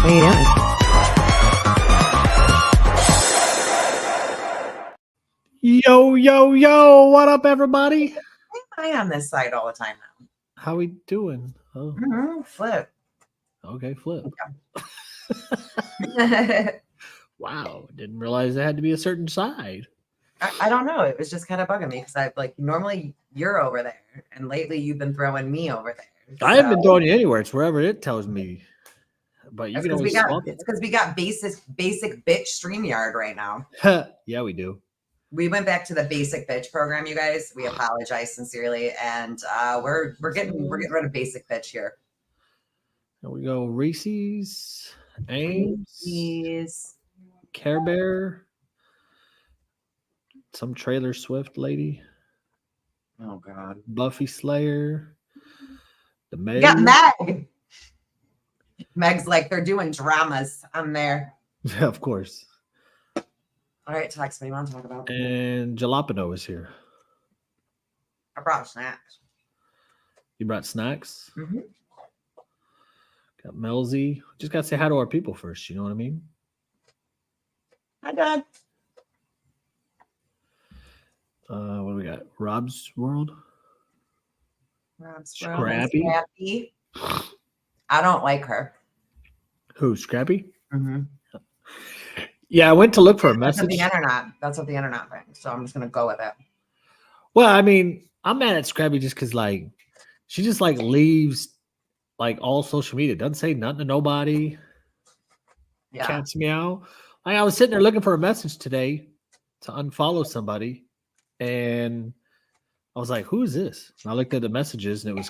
How you doing? Yo, yo, yo, what up, everybody? I on this side all the time now. How we doing? Oh, Flip. okay, flip. I Wow, didn't realize it had to be a certain side. don't know. It was just kind of bugging me because I like normally you're over there, and lately you've been throwing me over there. I haven't been throwing you anywhere. It's wherever it tells me. But you can always swap it's because we got basic bitch StreamYard right now. it. Yeah, we do. We went back to the basic bitch program, you guys. We apologize sincerely, and we're getting rid of basic bitch here. There we go. Reese's, Ames, Please. Care Bear, some Trailer Swift lady, Oh God. Buffy Slayer, the We Meg. got Meg. Meg's like they're doing dramas on there. Yeah, of course. All right, Tex, what do you want to talk about? And Jalapeno is here. I brought snacks. You brought snacks? Mm-hmm. Got Melzy. Just got to say hi to our people first. You know what I mean? Hi, Dad. What do we got? Rob's World. Scrappy. Scrappy. I don't like her. Who? Scrappy? Mm-hmm. Yeah, I went to look for a message. That's what the internet thinks. So I'm just gonna go with it. Well, I mean, I'm mad at Scrappy just because like she just like leaves like all social media. Doesn't say nothing to nobody. Yeah. Cat's meow. Like I was sitting there looking for a message today to unfollow somebody, and I was like, "Who is this?" And I looked at the messages, and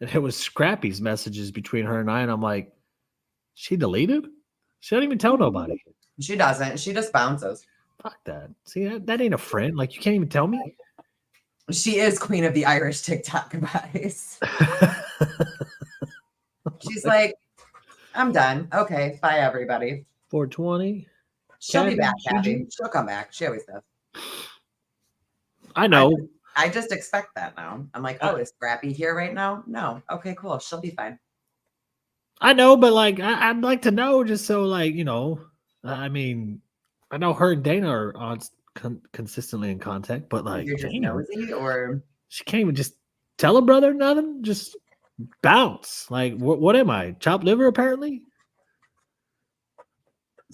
it was Scrappy's messages between her and I, and I'm like, "She deleted? She don't even tell nobody." She doesn't. She just bounces. Fuck that. See, that ain't a friend. Like, you can't even tell me. She is queen of the Irish TikTok, guys. She's like, I'm done. Okay, bye, everybody. 420. She'll be back, Abby. She'll come back. She always does. I know. I just expect that now. I'm like, oh, is Scrappy here right now? No. Okay, cool. She'll be fine. I know, but like, I'd like to know just so, like, you know, I mean, I know her and Dana are on consistently in contact, but like, you're just nosy, or she can't even just tell her brother nothing. Just bounce. Like, what am I? Chopped liver, apparently.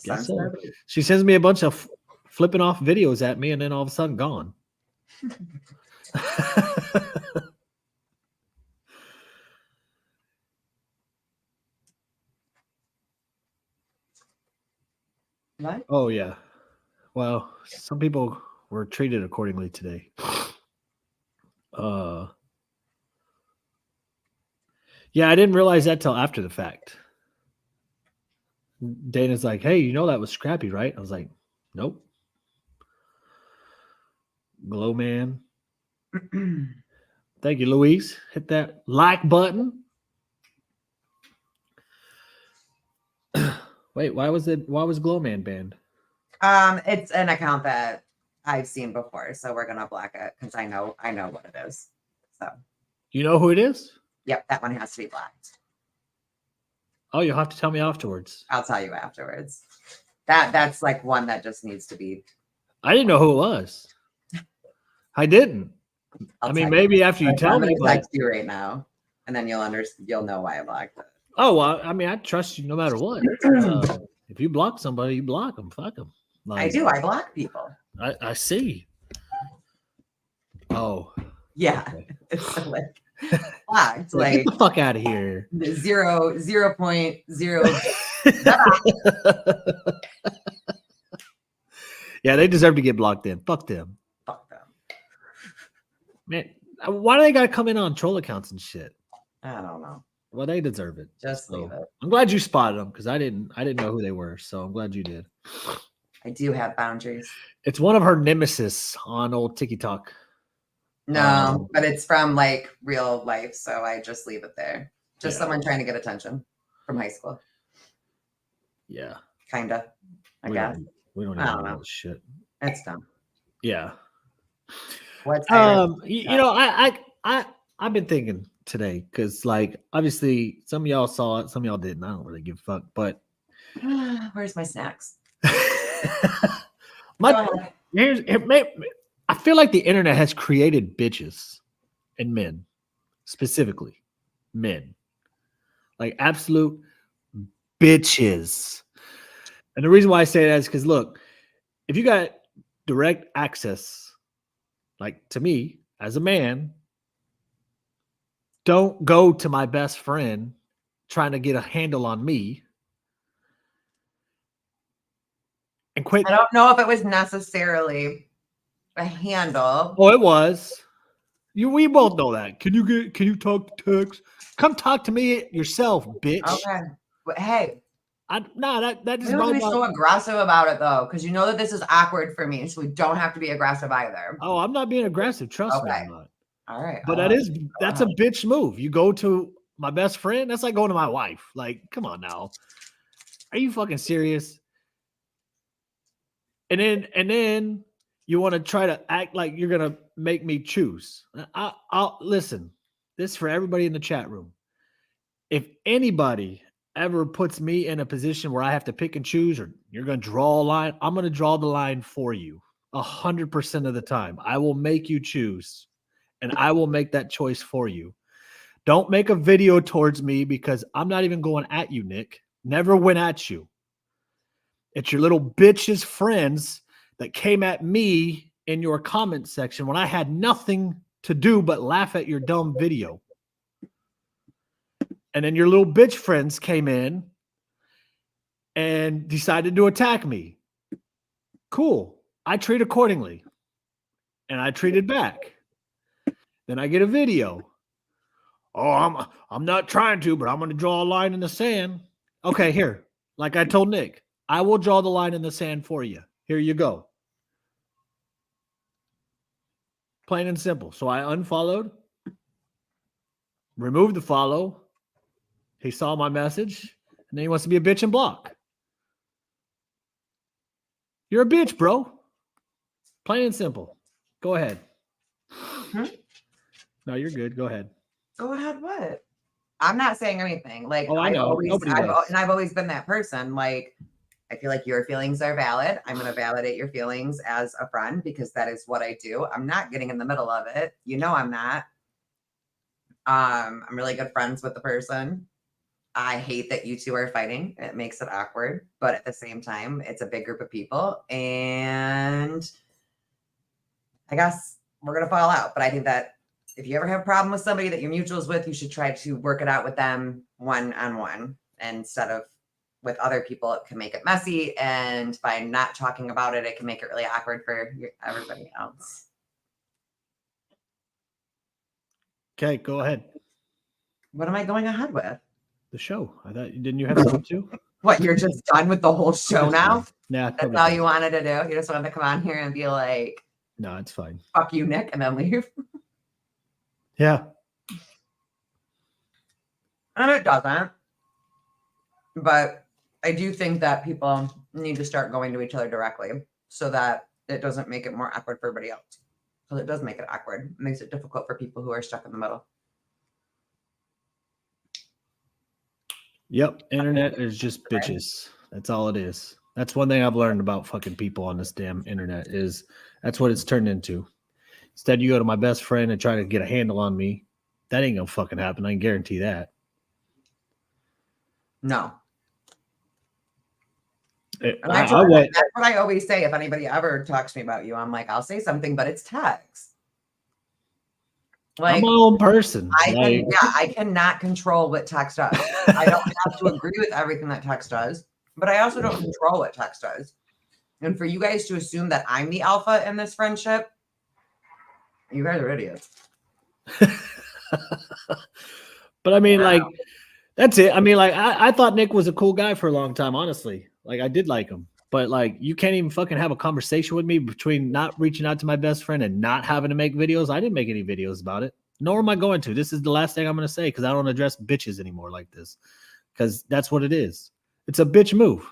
Guess so. She sends me a bunch of flipping off videos at me, and then all of a sudden, gone. What? Oh yeah. Well, some people were treated accordingly today. Yeah, I didn't realize that till after the fact. Dana's like, "Hey, you know that was Scrappy, right?" I was like, "Nope." Glow Man. Thank you, Louise. Hit that like button. Wait, why was Glow Man banned? It's an account that I've seen before, so we're gonna block it because I know what it is. So you know who it is? Yep, that one has to be blocked. Oh, you'll have to tell me afterwards. I'll tell you afterwards. That's like one that just needs to be. I didn't know who it was. I didn't. I mean, maybe after you tell me. I'm gonna text you right now, and then you'll know why I blocked it. Oh, well, I mean, I trust you no matter what. If you block somebody, you block them. Fuck them. Like, I do. I block people. I see. Oh. Yeah. Okay. It's like blocked. Like, get the fuck out of here. 0.0. Yeah, they deserve to get blocked in. Fuck them. Fuck them. Man, why do they gotta come in on troll accounts and shit? I don't know. Well, they deserve it. Just leave it. I'm glad you spotted them because I didn't know who they were. So I'm glad you did. I do have boundaries. It's one of her nemesis on old TikTok. No, but it's from like real life, so I just leave it there. Just someone trying to get attention from high school. Yeah. Kinda. I guess. We don't even know this shit. It's dumb. Yeah. What's you know, I've been thinking today because, like, obviously some of y'all saw it, some of y'all didn't. I don't really give a fuck, but Where's my snacks? my Go ahead. I feel like the internet has created bitches and men, specifically men, like absolute bitches. And the reason why I say that is because, look, if you got direct access, like to me as a man, don't go to my best friend trying to get a handle on me and quit. I don't know if it was necessarily a handle. Oh, it was. We both know that. Can you talk to Tex? Come talk to me yourself, bitch. Okay. But hey, That we just don't have to bothers be so aggressive about it though, because you know that this is awkward for me, so we don't have to be aggressive either. Oh, I'm not being aggressive. Trust me, Okay. I'm not. All right. But that's a bitch move. You go to my best friend. That's like going to my wife. Like, come on now. Are you fucking serious? And then you want to try to act like you're gonna make me choose. I'll listen. This is for everybody in the chat room. If anybody ever puts me in a position where I have to pick and choose, or you're gonna draw a line, I'm gonna draw the line for you 100% of the time. I will make you choose, and I will make that choice for you. Don't make a video towards me because I'm not even going at you, Nick. Never went at you. It's your little bitch's friends that came at me in your comment section when I had nothing to do but laugh at your dumb video. And then your little bitch friends came in and decided to attack me. Cool. I treat accordingly. And I treated back. Then I get a video. Oh, I'm not trying to, but I'm going to draw a line in the sand. Okay, here. Like I told Nick, I will draw the line in the sand for you. Here you go. Plain and simple. So I unfollowed, removed the follow. He saw my message, and then he wants to be a bitch and block. You're a bitch, bro. Plain and simple. Go ahead. No, you're good. Go ahead. Go ahead. What? I'm not saying anything. Like, I know. I've always been that person. Like, I feel like your feelings are valid. I'm going to validate your feelings as a friend because that is what I do. I'm not getting in the middle of it. You know, I'm not. I'm really good friends with the person. I hate that you two are fighting. It makes it awkward, but at the same time, it's a big group of people, and I guess we're gonna fall out. But I think that if you ever have a problem with somebody that you're mutuals with, you should try to work it out with them one-on-one instead of with other people. It can make it messy, and by not talking about it, it can make it really awkward for everybody else. Okay, go ahead. What am I going ahead with? The show. I thought didn't you have something too? What, you're just done with the whole show now? Yeah, that's all you wanted to do. You just wanted to come on here and be like, no, it's fine. Fuck you, Nick, and then leave. Yeah. And it doesn't. But I do think that people need to start going to each other directly so that it doesn't make it more awkward for everybody else. Because it does make it awkward. It makes it difficult for people who are stuck in the middle. Yep. Internet is just bitches. That's all it is. That's one thing I've learned about fucking people on this damn internet is that's what it's turned into. Instead, you go to my best friend and try to get a handle on me. That ain't gonna fucking happen. I can guarantee that. No. That's what I always say. If anybody ever talks to me about you, I'm like, I'll say something, but it's text. Like, I'm my own person. I cannot control what text does. I don't have to agree with everything that text does, but I also don't control what text does. And for you guys to assume that I'm the alpha in this friendship, you guys are idiots. But I mean, like, that's it. I mean, like, I thought Nick was a cool guy for a long time, honestly. Like, I did like him. But, like, you can't even fucking have a conversation with me between not reaching out to my best friend and not having to make videos. I didn't make any videos about it. Nor am I going to. This is the last thing I'm going to say because I don't address bitches anymore like this. Because that's what it is. It's a bitch move.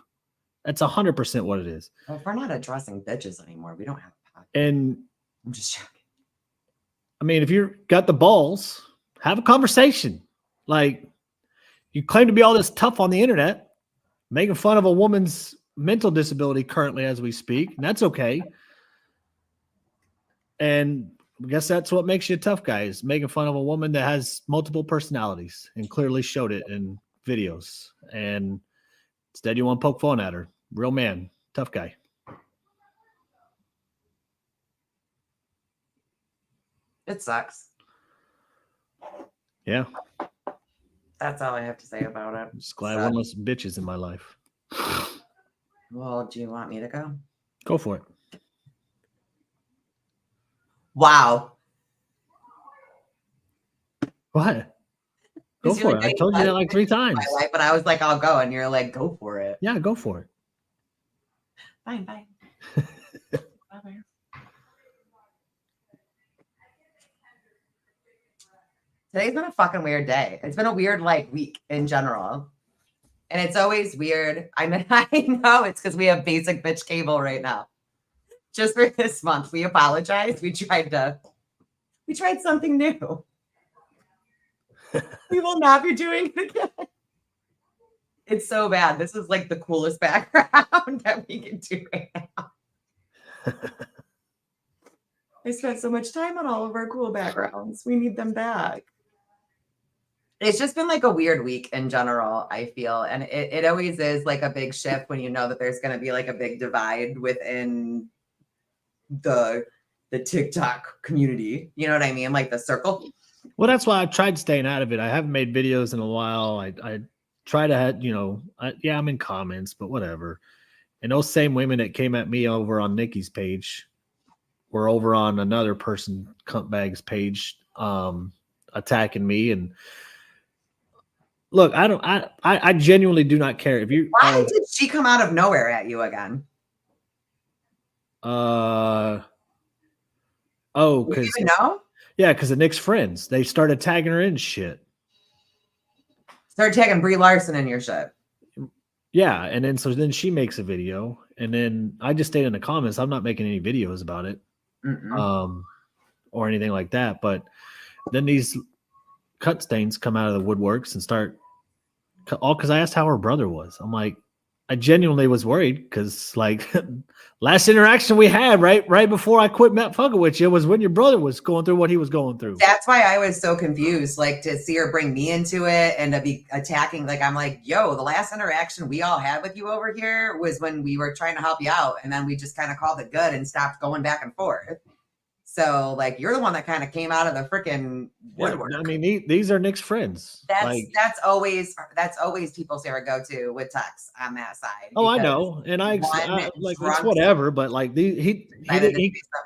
That's 100% what it is. Well, if we're not addressing bitches anymore, we don't have a podcast. And I'm just joking. I mean, if you got the balls, Have a conversation. Like, you claim to be all this tough on the internet, making fun of a woman's mental disability currently as we speak, and that's okay. And I guess that's what makes you a tough guy, is making fun of a woman that has multiple personalities and clearly showed it in videos. And instead you want to poke fun at her. Real man, tough guy. It sucks. Yeah. That's all I have to say about it. I'm just glad one less bitches in my life. Well, do you want me to go? Go for it. Wow. What? Go for it. I told you that like 3 times. My life, but I was like, I'll go. And you're like, go for it. Yeah, go for it. Fine, bye. Bye-bye. Today's been a fucking weird day. It's been a weird like week in general. And it's always weird. I mean, I know it's because we have basic bitch cable right now. Just for this month. We apologize. We tried something new. We will not be doing it again. It's so bad. This is like the coolest background that we can do right now. I spent so much time on all of our cool backgrounds. We need them back. It's just been like a weird week in general, I feel. And it always is like a big shift when you know that there's going to be like a big divide within the TikTok community. You know what I mean? Like the circle. Well, that's why I've tried staying out of it. I haven't made videos in a while. I try to have, I'm in comments, but whatever. And those same women that came at me over on Nikki's page were over on another person, Cuntbag's page, attacking me. And look, I genuinely do not care if you. Why did she come out of nowhere at you again? Because you know? Yeah, because of Nick's friends. They started tagging her in shit. Started tagging Brie Larson in your shit. Yeah, and then she makes a video, and then I just stayed in the comments. I'm not making any videos about it, or anything like that. But then these cut stains come out of the woodworks and start all because I asked how her brother was. I'm like, I genuinely was worried because like last interaction we had right before I quit fucking with you was when your brother was going through what he was going through. That's why I was so confused, like to see her bring me into it and to be attacking. Like, I'm like, yo, the last interaction we all had with you over here was when we were trying to help you out. And then we just kind of called it good and stopped going back and forth. So like, you're the one that kind of came out of the freaking woodwork. Yeah, I mean, these are Nick's friends. That's always people's favorite go-to with Tex on that side. Oh, I know, and I like it's whatever. But like he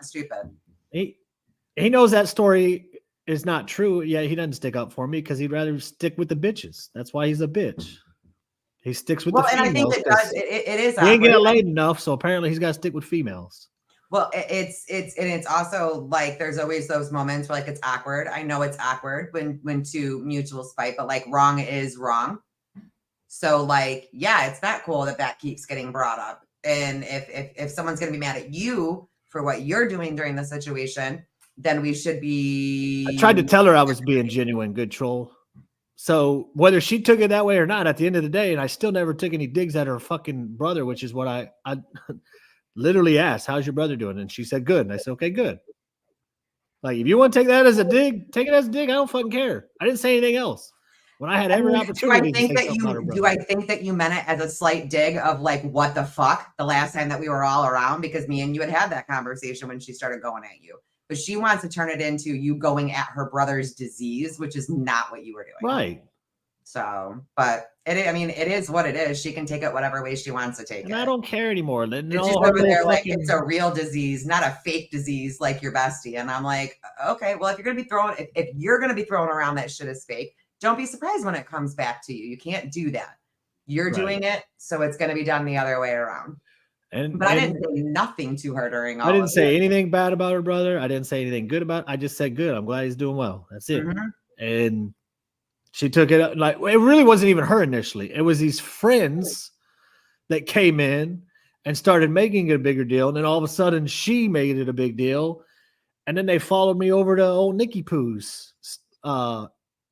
stupid. He knows that story is not true. Yeah, he doesn't stick up for me because he'd rather stick with the bitches. That's why he's a bitch. He sticks with the females. And I think it is. He ain't getting laid enough, so apparently he's got to stick with females. Well, it's also like there's always those moments where like it's awkward. I know it's awkward when two mutuals fight, but like wrong is wrong. So like, yeah, it's not cool that keeps getting brought up. And if someone's gonna be mad at you for what you're doing during the situation, then we should be. I tried to tell her I was being genuine, good troll. So whether she took it that way or not, at the end of the day, and I still never took any digs at her fucking brother, which is what I literally asked, how's your brother doing? And she said, good. And I said, okay, good. Like, if you want to take that as a dig, take it as a dig. I don't fucking care. I didn't say anything else. When I had every opportunity do I think that you meant it as a slight dig of like, what the fuck, the last time that we were all around? Because me and you had that conversation when she started going at you. But she wants to turn it into you going at her brother's disease, which is not what you were doing. Right. So, but it is what it is. She can take it whatever way she wants to take it. I don't care anymore. It's just over there like it's a real disease, not a fake disease like your bestie. And I'm like, okay, well, if you're gonna be throwing around that shit is fake, don't be surprised when it comes back to you. You can't do that. You're doing it, so it's gonna be done the other way around. But I didn't say nothing to her during all. I didn't say anything bad about her brother. I didn't say anything good about it. I just said good. I'm glad he's doing well. That's it. And she took it like it really wasn't even her initially. It was these friends that came in and started making it a bigger deal. And then all of a sudden she made it a big deal. And then they followed me over to old Nikki Poo's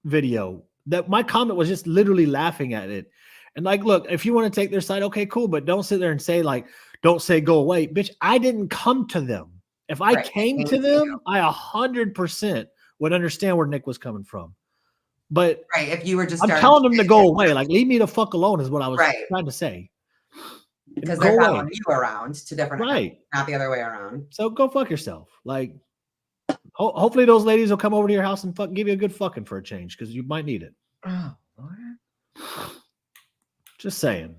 video that my comment was just literally laughing at it. And like, look, if you want to take their side, okay, cool. But don't sit there and say like, don't say go away. Bitch, I didn't come to them. If I Right. came to them, I 100% would understand where Nick was coming from. But Right. If you were just I'm starting telling them to go away. Like, leave me the fuck alone is what I was Right. trying to say. Because Go they're away. following you around to different accounts, Right. not the other way around. So go fuck yourself. Like, hopefully those ladies will come over to your house and give you a good fucking for a change because you might need it. Oh, Lord. Just saying.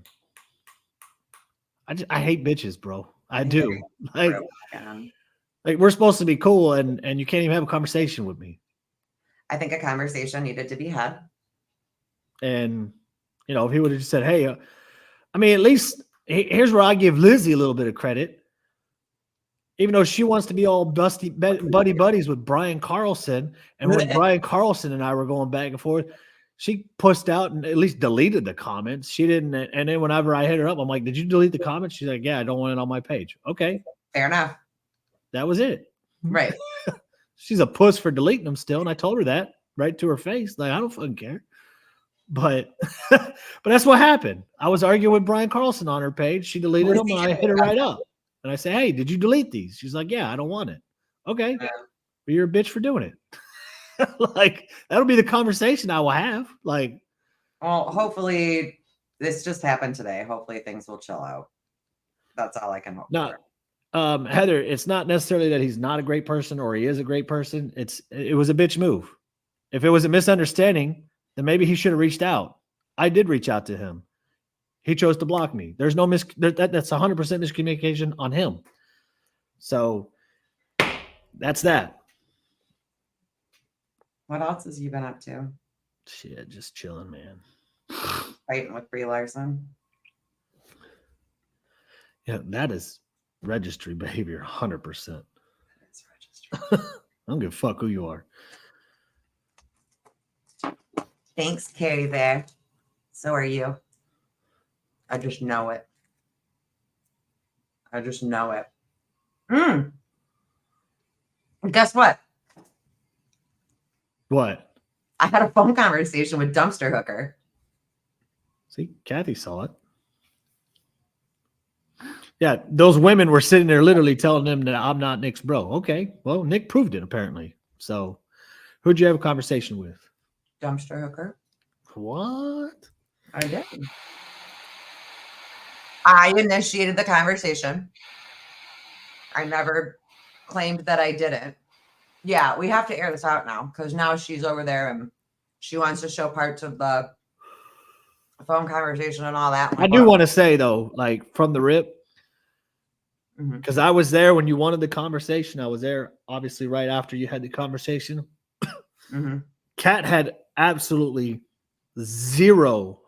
I hate bitches, bro. I do. Like we're supposed to be cool and you can't even have a conversation with me. I think a conversation needed to be had. And you know, if he would have just said, "Hey," I mean, at least here's where I give Lizzie a little bit of credit. Even though she wants to be all buddy buddies with Brian Carlson, and when Brian Carlson and I were going back and forth, she pushed out and at least deleted the comments. She didn't. And then whenever I hit her up, I'm like, "Did you delete the comments?" She's like, "Yeah, I don't want it on my page." Okay, fair enough. That was it. Right. She's a puss for deleting them still, and I told her that right to her face. Like, I don't fucking care. But but that's what happened. I was arguing with Brian Carlson on her page. She deleted them, and I hit her right up. And I say, "Hey, did you delete these?" She's like, "Yeah, I don't want it." Okay, but you're a bitch for doing it. Like, that'll be the conversation I will have. Like, well, hopefully this just happened today. Hopefully things will chill out. That's all I can hope for. Heather, it's not necessarily that he's not a great person or he is a great person. It was a bitch move. If it was a misunderstanding, then maybe he should have reached out. I did reach out to him. He chose to block me. There's no that's 100% miscommunication on him. So that's that. What else has you been up to? Shit, just chilling, man. Fighting with Brie Larson. Yeah, that is registry behavior, 100%. It's registry. I don't give a fuck who you are. Thanks, Carrie there. So are you. I just know it. I just know it. Guess what? What? I had a phone conversation with Dumpster Hooker. See, Kathy saw it. Yeah, those women were sitting there literally telling them that I'm not Nick's bro. Okay, well, Nick proved it apparently. So, who'd you have a conversation with? Dumpster Hooker. What? I did. I initiated the conversation. I never claimed that I didn't. Yeah, we have to air this out now because now she's over there and she wants to show parts of the phone conversation and all that. I do want to say though, like from the rip, because I was there when you wanted the conversation. I was there obviously right after you had the conversation. Kat had absolutely zero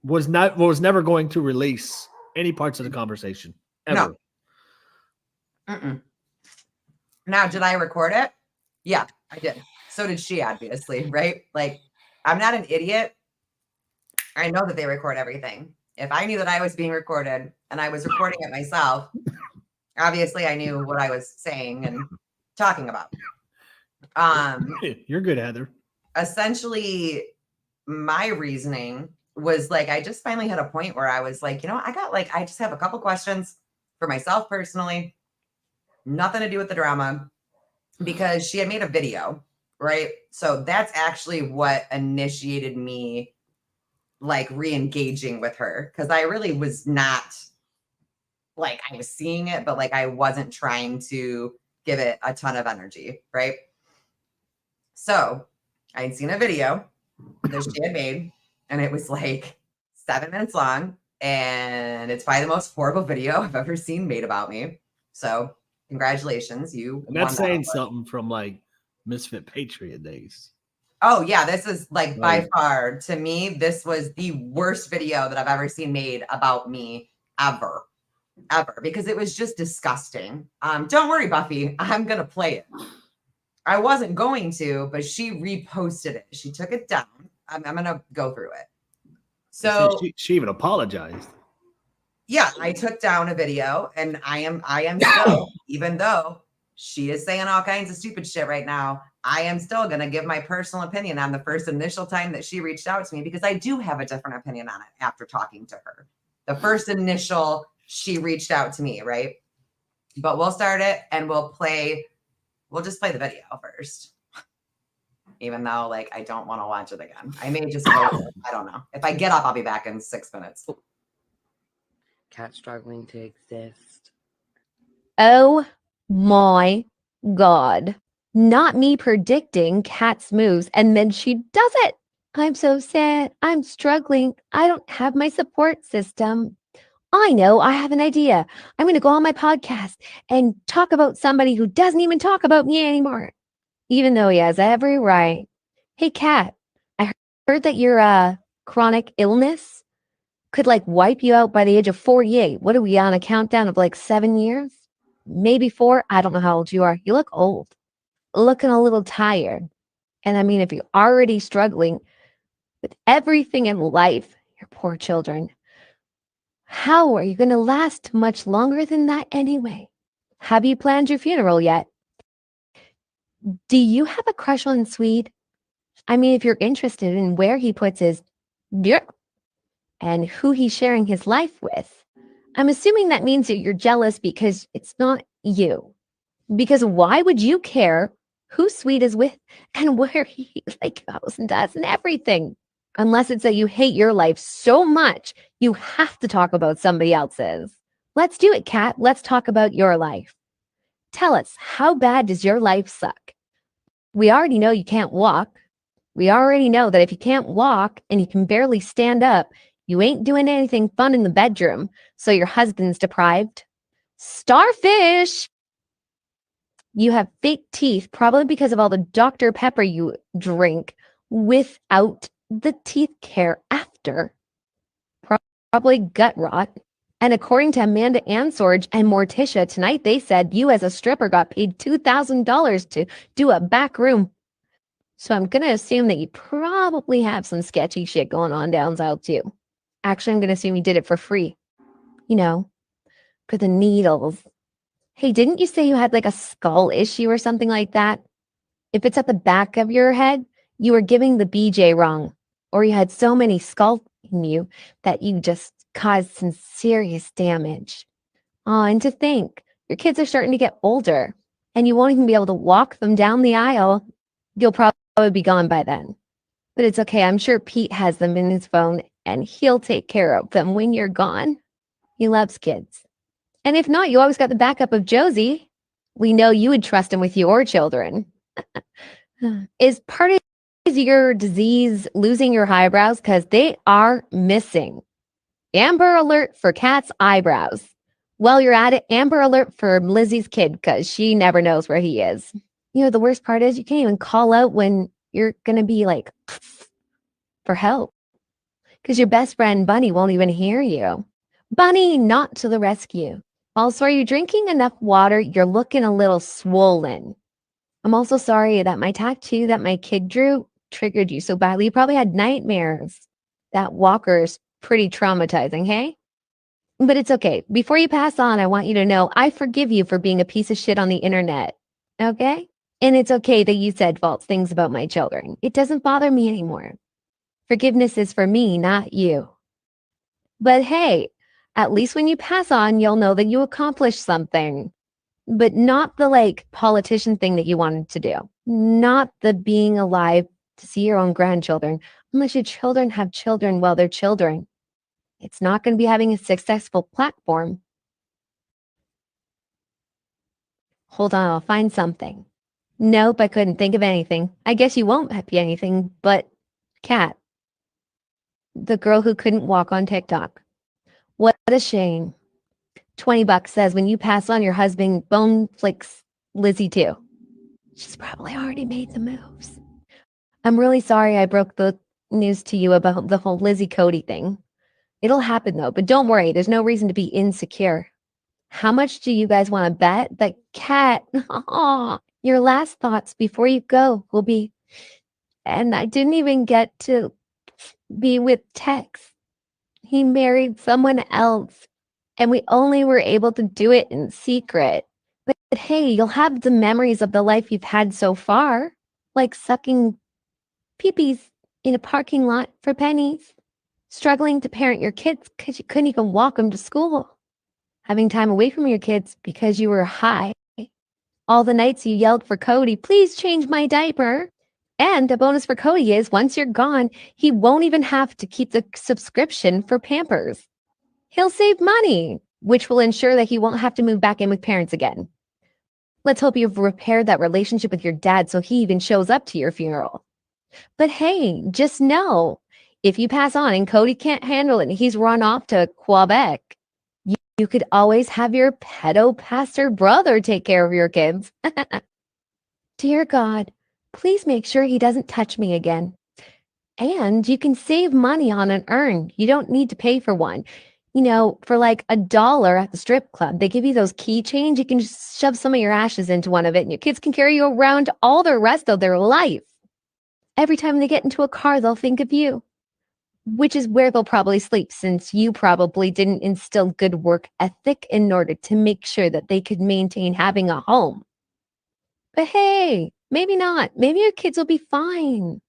was never going to release any parts of the conversation ever. No. Now, did I record it? Yeah, I did. So did she, obviously, right? Like, I'm not an idiot. I know that they record everything. If I knew that I was being recorded and I was recording it myself, obviously I knew what I was saying and talking about. You're good, Heather. Essentially, my reasoning was like, I just finally had a point where I was like, I just have a couple questions for myself personally. Nothing to do with the drama, because she had made a video, right? So that's actually what initiated me like re-engaging with her, because I really was not like, I was seeing it, but like I wasn't trying to give it a ton of energy, right? So I had seen a video that she had made, and it was like 7 minutes long, and it's probably the most horrible video I've ever seen made about me. So congratulations, you. And that's saying something from like Misfit Patriot days. Oh yeah, this is like by far, to me, this was the worst video that I've ever seen made about me ever, because it was just disgusting. Don't worry, Buffy, I'm gonna play it. I wasn't going to, but she reposted it. She took it down. I'm gonna go through it. So she even apologized. Yeah, I took down a video, and I am still, even though She is saying all kinds of stupid shit right now. I am still going to give my personal opinion on the first initial time that she reached out to me, because I do have a different opinion on it after talking to her. The first initial, she reached out to me, right? But we'll start it and we'll just play the video first. Even though, like, I don't want to watch it again. I may just go, I don't know. If I get up, I'll be back in 6 minutes. Cat struggling to exist. Oh my God. Not me predicting Kat's moves and then she does it. I'm so sad. I'm struggling. I don't have my support system. I know. I have an idea. I'm going to go on my podcast and talk about somebody who doesn't even talk about me anymore, even though he has every right. Hey, Kat, I heard that your chronic illness could like wipe you out by the age of 48. What are we on, a countdown of like 7 years? Maybe 4? I don't know how old you are. You look old, looking a little tired. And I mean, if you're already struggling with everything in life, your poor children, how are you going to last much longer than that anyway? Have you planned your funeral yet? Do you have a crush on Swede? I mean, if you're interested in where he puts his and who he's sharing his life with, I'm assuming that means that you're jealous because it's not you. Because why would you care who Sweet is with and where he like goes and does and everything? Unless it's that you hate your life so much, you have to talk about somebody else's. Let's do it, Kat. Let's talk about your life. Tell us, how bad does your life suck? We already know you can't walk. We already know that if you can't walk and you can barely stand up, you ain't doing anything fun in the bedroom, so your husband's deprived. Starfish! You have fake teeth, probably because of all the Dr. Pepper you drink without the teeth care after. Probably gut rot. And according to Amanda Ansorge and Morticia, tonight they said you as a stripper got paid $2,000 to do a back room. So I'm going to assume that you probably have some sketchy shit going on down south too. Actually, I'm going to assume you did it for free. You know, for the needles. Hey, didn't you say you had like a skull issue or something like that? If it's at the back of your head, you were giving the BJ wrong. Or you had so many skulls in you that you just caused some serious damage. Oh, and to think, your kids are starting to get older and you won't even be able to walk them down the aisle. You'll probably be gone by then. But it's okay. I'm sure Pete has them in his phone and he'll take care of them when you're gone. He loves kids. And if not, you always got the backup of Josie. We know you would trust him with your children. Is part of your disease losing your eyebrows? Because they are missing. Amber alert for Kat's eyebrows. While you're at it, Amber alert for Lizzie's kid, because she never knows where he is. You know, the worst part is you can't even call out when you're going to be like, for help. Because your best friend, Bunny, won't even hear you. Bunny, not to the rescue. Also, are you drinking enough water? You're looking a little swollen. I'm also sorry that my tattoo that my kid drew triggered you so badly. You probably had nightmares. That walker's pretty traumatizing, hey? But it's okay. Before you pass on, I want you to know I forgive you for being a piece of shit on the internet. Okay? And it's okay that you said false things about my children. It doesn't bother me anymore. Forgiveness is for me, not you. But hey, at least when you pass on, you'll know that you accomplished something. But not the like politician thing that you wanted to do. Not the being alive to see your own grandchildren, unless your children have children while they're children. It's not going to be having a successful platform. Hold on, I'll find something. Nope, I couldn't think of anything. I guess you won't be anything, but Kat, the girl who couldn't walk on TikTok. What a shame. $20 says when you pass on, your husband bone flicks Lizzie too. She's probably already made the moves. I'm really sorry I broke the news to you about the whole Lizzie Cody thing. It'll happen though, but don't worry, there's no reason to be insecure. How much do you guys want to bet that Kat, your last thoughts before you go will be, and I didn't even get to be with Tex. He married someone else, and we only were able to do it in secret. But hey, you'll have the memories of the life you've had so far, like sucking peepees in a parking lot for pennies, struggling to parent your kids because you couldn't even walk them to school, having time away from your kids because you were high, all the nights you yelled for Cody, please change my diaper. And a bonus for Cody is once you're gone, he won't even have to keep the subscription for Pampers. He'll save money, which will ensure that he won't have to move back in with parents again. Let's hope you've repaired that relationship with your dad so he even shows up to your funeral. But hey, just know, if you pass on and Cody can't handle it and he's run off to Quebec, you could always have your pedo pastor brother take care of your kids. Dear God, please make sure he doesn't touch me again. And you can save money on an urn. You don't need to pay for one. You know, for like $1 at the strip club, they give you those keychains. You can just shove some of your ashes into one of it, and your kids can carry you around all the rest of their life. Every time they get into a car, they'll think of you, which is where they'll probably sleep, since you probably didn't instill good work ethic in order to make sure that they could maintain having a home. But hey, maybe not. Maybe your kids will be fine.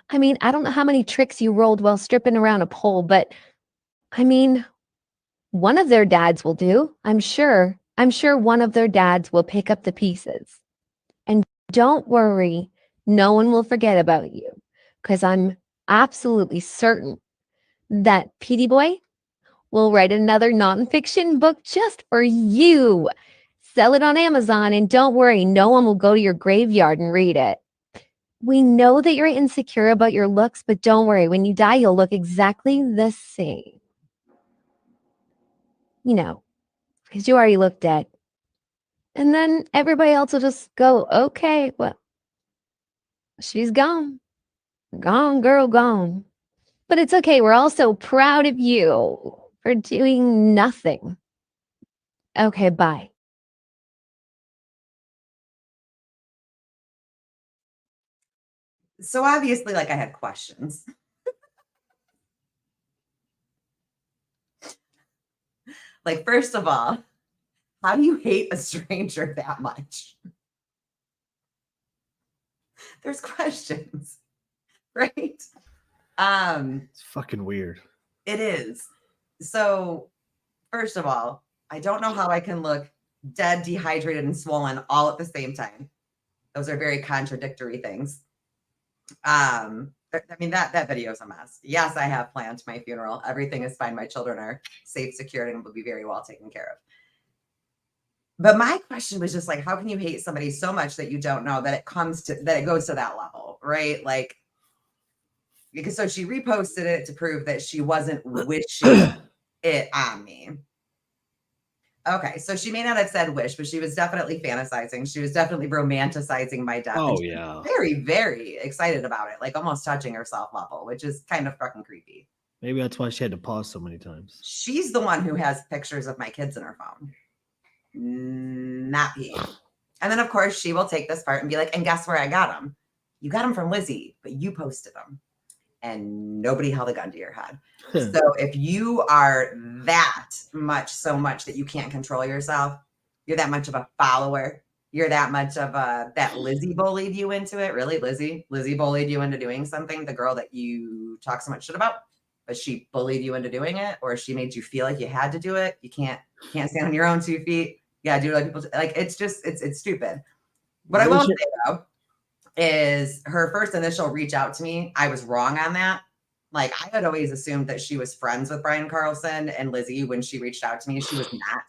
I mean, I don't know how many tricks you rolled while stripping around a pole, but I mean, one of their dads will do. I'm sure one of their dads will pick up the pieces. And don't worry, no one will forget about you, because I'm absolutely certain that Petey Boy will write another nonfiction book just for you. Sell it on Amazon, and don't worry, no one will go to your graveyard and read it. We know that you're insecure about your looks, but don't worry, when you die, you'll look exactly the same. You know, because you already look dead. And then everybody else will just go, okay, well, she's gone. Gone, girl, gone. But it's okay. We're all so proud of you for doing nothing. Okay, bye. So obviously, like, I had questions. Like, first of all, how do you hate a stranger that much? There's questions, right? It's fucking weird. It is. So, first of all, I don't know how I can look dead, dehydrated, and swollen all at the same time. Those are very contradictory things. I mean, that video is a mess. Yes, I have planned my funeral. Everything is fine. My children are safe, secured, and will be very well taken care of. But my question was just like, how can you hate somebody so much that you don't know that it goes to that level, right? Like, because so she reposted it to prove that she wasn't wishing it on me. Okay, so she may not have said wish, but she was definitely fantasizing. She was definitely romanticizing my death. Oh, and yeah. very, very excited about it, like almost touching herself level, which is kind of fucking creepy. Maybe that's why she had to pause so many times. She's the one who has pictures of my kids in her phone, not me. And then, of course, she will take this part and be like, and guess where I got them? You got them from Lizzie, but you posted them. And nobody held a gun to your head. So if you are that much, so much that you can't control yourself, you're that much of a follower, you're that much of that Lizzie bullied you into it. Really, Lizzie bullied you into doing something, the girl that you talk so much shit about, but she bullied you into doing it, or she made you feel like you had to do it. You can't stand on your own 2 feet. Yeah, do like people, like, it's just, it's stupid. What I will say though, is her first initial reach out to me, I was wrong on that. Like, I had always assumed that she was friends with Brian Carlson and Lizzie when she reached out to me. She was not.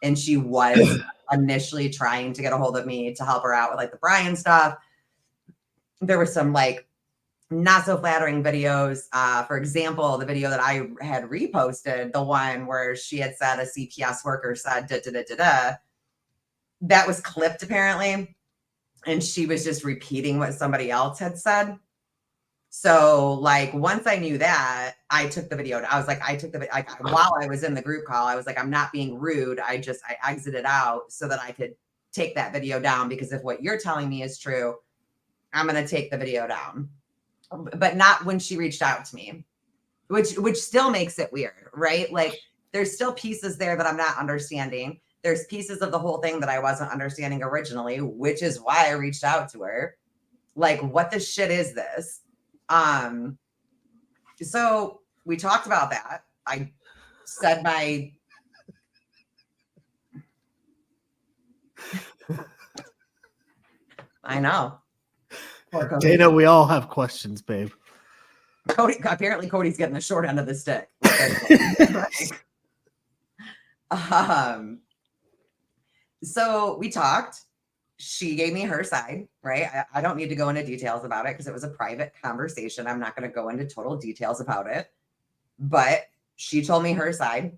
And she was initially trying to get a hold of me to help her out with like the Brian stuff. There were some like not so flattering videos. For example, the video that I had reposted, the one where she had said a CPS worker said da da da da da, that was clipped apparently. And she was just repeating what somebody else had said. So like, once I knew that, I took the video. I was like, while I was in the group call, I was like, I'm not being rude. I exited out so that I could take that video down, because if what you're telling me is true, I'm going to take the video down. But not when she reached out to me, which still makes it weird, right? Like, there's still pieces there that I'm not understanding. there's pieces of the whole thing that I wasn't understanding originally, which is why I reached out to her. Like, what the shit is this? So we talked about that. I said my I know. Poor Cody. Dana, we all have questions, babe. Apparently Cody's getting the short end of the stick. So we talked. She gave me her side, right? I don't need to go into details about it because it was a private conversation. I'm not going to go into total details about it. But she told me her side.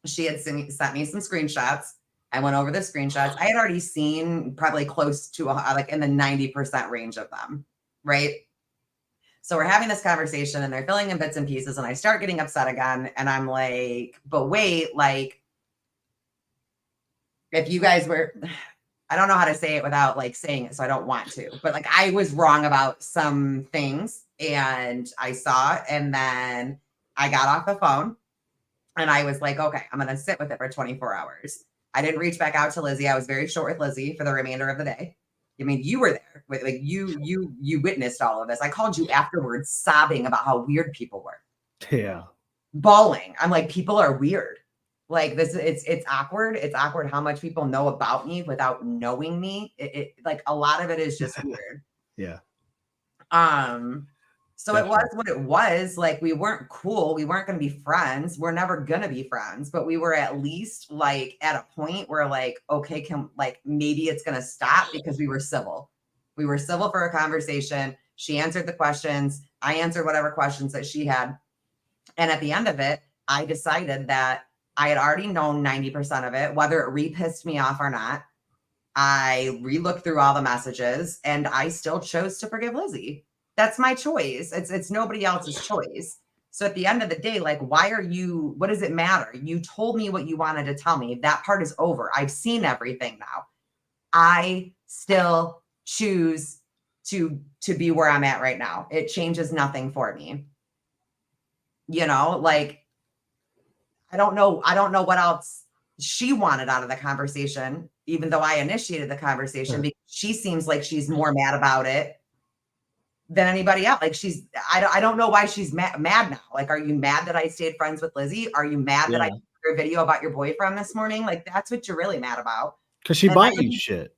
She had sent me some screenshots. I went over the screenshots. I had already seen probably close to like in the 90% range of them, right? So we're having this conversation and they're filling in bits and pieces and I start getting upset again. And I'm like, but wait, like, if you guys were, I don't know how to say it without like saying it, so I don't want to, but like I was wrong about some things and I saw it, and then I got off the phone and I was like, okay, I'm going to sit with it for 24 hours. I didn't reach back out to Lizzie. I was very short with Lizzie for the remainder of the day. I mean, you were there. Like you witnessed all of this. I called you afterwards sobbing about how weird people were. Yeah. Bawling. I'm like, people are weird. Like this, it's awkward. It's awkward how much people know about me without knowing me. It like a lot of it is just weird. Yeah. So it was what it was. Like we weren't cool. We weren't going to be friends. We're never going to be friends, but we were at least like at a point where like, okay, maybe it's going to stop because we were civil. We were civil for a conversation. She answered the questions. I answered whatever questions that she had. And at the end of it, I decided that I had already known 90% of it, whether it re-pissed me off or not. I re-looked through all the messages and I still chose to forgive Lizzie. That's my choice. It's nobody else's choice. So at the end of the day, like, what does it matter? You told me what you wanted to tell me. That part is over. I've seen everything now. I still choose to be where I'm at right now. It changes nothing for me. You know, like, I don't know what else she wanted out of the conversation, even though I initiated the conversation, because she seems like she's more mad about it than anybody else. Like I don't know why she's mad now. Like, are you mad that I stayed friends with Lizzie? Are you mad that I did your video about your boyfriend this morning? Like, that's what you're really mad about. Because she bought you shit.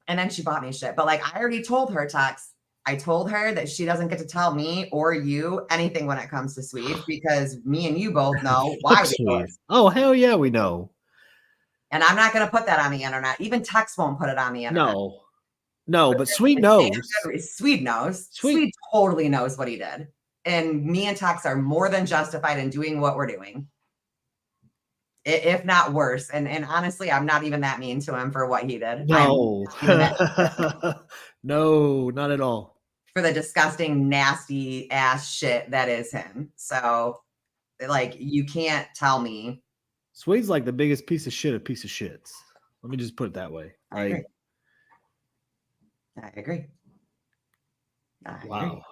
And then she bought me shit. But like, I already told her, Tex, I told her that she doesn't get to tell me or you anything when it comes to Swede, because me and you both know why we do it. Oh, hell yeah, we know. And I'm not going to put that on the internet. Even Tex won't put it on the internet. No, but Swede knows. Swede knows. Swede totally knows what he did. And me and Tex are more than justified in doing what we're doing, if not worse. And honestly, I'm not even that mean to him for what he did. No. No, not at all. For the disgusting, nasty ass shit that is him. So, like, you can't tell me. Swede's like the biggest piece of shits. Let me just put it that way. I agree. Wow.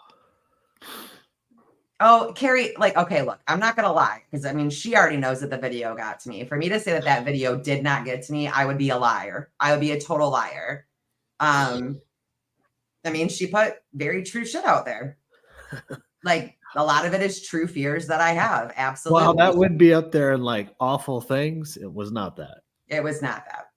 Oh, Carrie, like, okay, look, I'm not going to lie, because I mean, she already knows that the video got to me. For me to say that video did not get to me, I would be a liar. I would be a total liar. I mean, she put very true shit out there. Like, a lot of it is true fears that I have. Absolutely. Well, that would be up there in like awful things. It was not that. It was not that.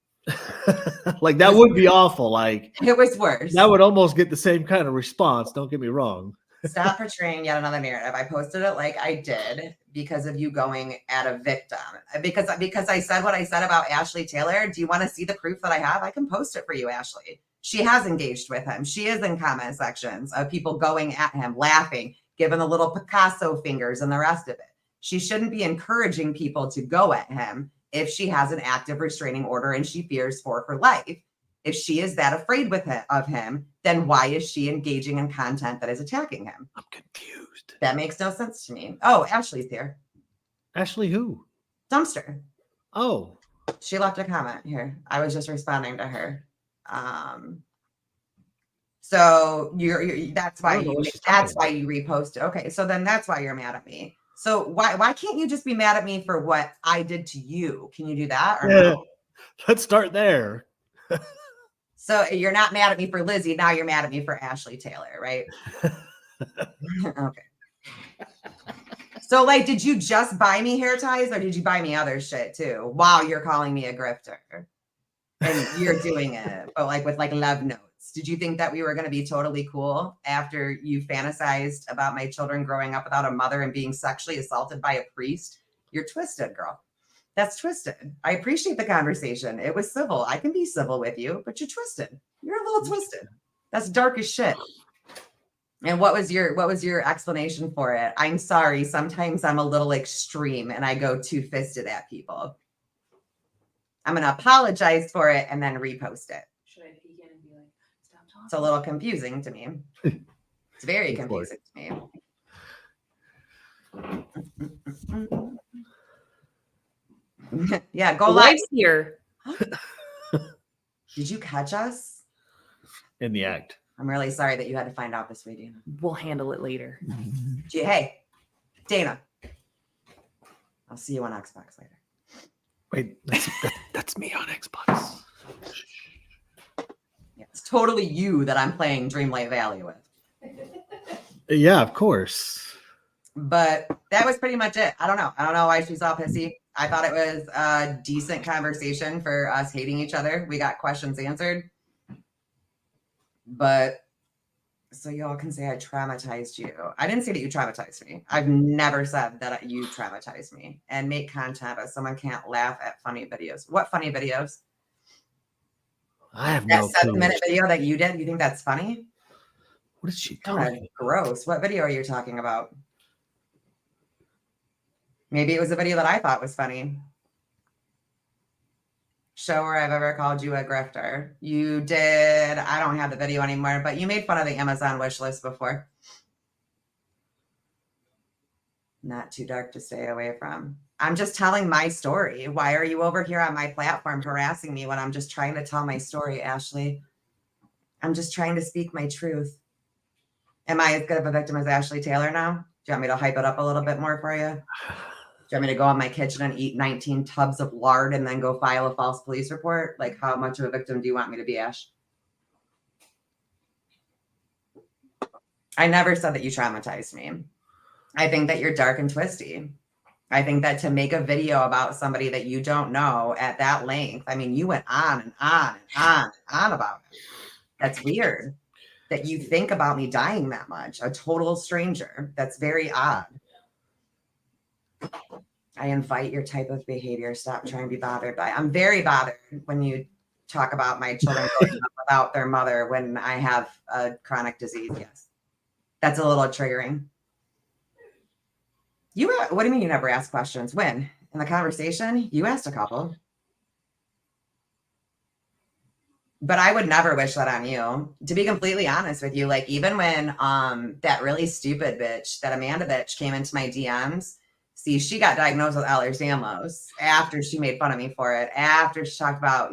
Like, that would be awful. Like, it was worse. That would almost get the same kind of response. Don't get me wrong. Stop portraying yet another narrative. I posted it like I did because of you going at a victim. Because I said what I said about Ashley Taylor. Do you want to see the proof that I have? I can post it for you, Ashley. She has engaged with him. She is in comment sections of people going at him, laughing, giving the little Picasso fingers and the rest of it. She shouldn't be encouraging people to go at him if she has an active restraining order and she fears for her life. If she is that afraid of him, then why is she engaging in content that is attacking him? I'm confused. That makes no sense to me. Oh, Ashley's here. Ashley who? Dumpster. Oh. She left a comment here. I was just responding to her. So that's why you reposted. Okay, so then that's why you're mad at me. So why can't you just be mad at me for what I did to you? Can you do that? Or no? Let's start there. So you're not mad at me for Lizzie. Now you're mad at me for Ashley Taylor, right? Okay. So, like, did you just buy me hair ties or did you buy me other shit too? Wow, you're calling me a grifter. And you're doing it, but like with like love notes. Did you think that we were going to be totally cool after you fantasized about my children growing up without a mother and being sexually assaulted by a priest? You're twisted, girl. That's twisted. I appreciate the conversation. It was civil. I can be civil with you, but you're twisted. You're a little twisted. That's dark as shit. And what was your explanation for it? I'm sorry. Sometimes I'm a little extreme and I go two-fisted at people. I'm going to apologize for it and then repost it. Should I peek in and be like, stop talking? It's a little confusing to me. It's very confusing to me. Yeah, go The live. wife's here. Did you catch us? In the act. I'm really sorry that you had to find out this way, Dana. We'll handle it later. Hey, Dana. I'll see you on Xbox later. Wait, that's me on Xbox. Yeah, it's totally you that I'm playing Dreamlight Valley with. Yeah, of course. But that was pretty much it. I don't know why she's all pissy. I thought it was a decent conversation for us hating each other. We got questions answered. But so y'all can say I traumatized you. I didn't say that you traumatized me. I've never said that you traumatized me. And make content, but someone can't laugh at funny videos. What funny videos? I have That no clue. 7-minute video that you did? You think that's funny? What is she God, talking? gross. What video are you talking about? Maybe it was a video that I thought was funny. Show where I've ever called you a grifter. You did. I don't have the video anymore, but you made fun of the Amazon wish list before. Not too dark to stay away from. I'm just telling my story. Why are you over here on my platform harassing me when I'm just trying to tell my story, Ashley? I'm just trying to speak my truth. Am I as good of a victim as Ashley Taylor now? Do you want me to hype it up a little bit more for you? Do you want me to go in my kitchen and eat 19 tubs of lard and then go file a false police report? Like, how much of a victim do you want me to be, Ash? I never said that you traumatized me. I think that you're dark and twisty. I think that to make a video about somebody that you don't know at that length, I mean, you went on and on and on and on about it. That's weird that you think about me dying that much. A total stranger. That's very odd. I invite your type of behavior. Stop trying to be bothered by. I'm very bothered when you talk about my children growing up without their mother when I have a chronic disease. Yes. That's a little triggering. What do you mean you never ask questions? When? In the conversation? You asked a couple. But I would never wish that on you. To be completely honest with you, like even when that really stupid bitch, that Amanda bitch came into my DMs, see, she got diagnosed with Ehlers-Danlos after she made fun of me for it, after she talked about,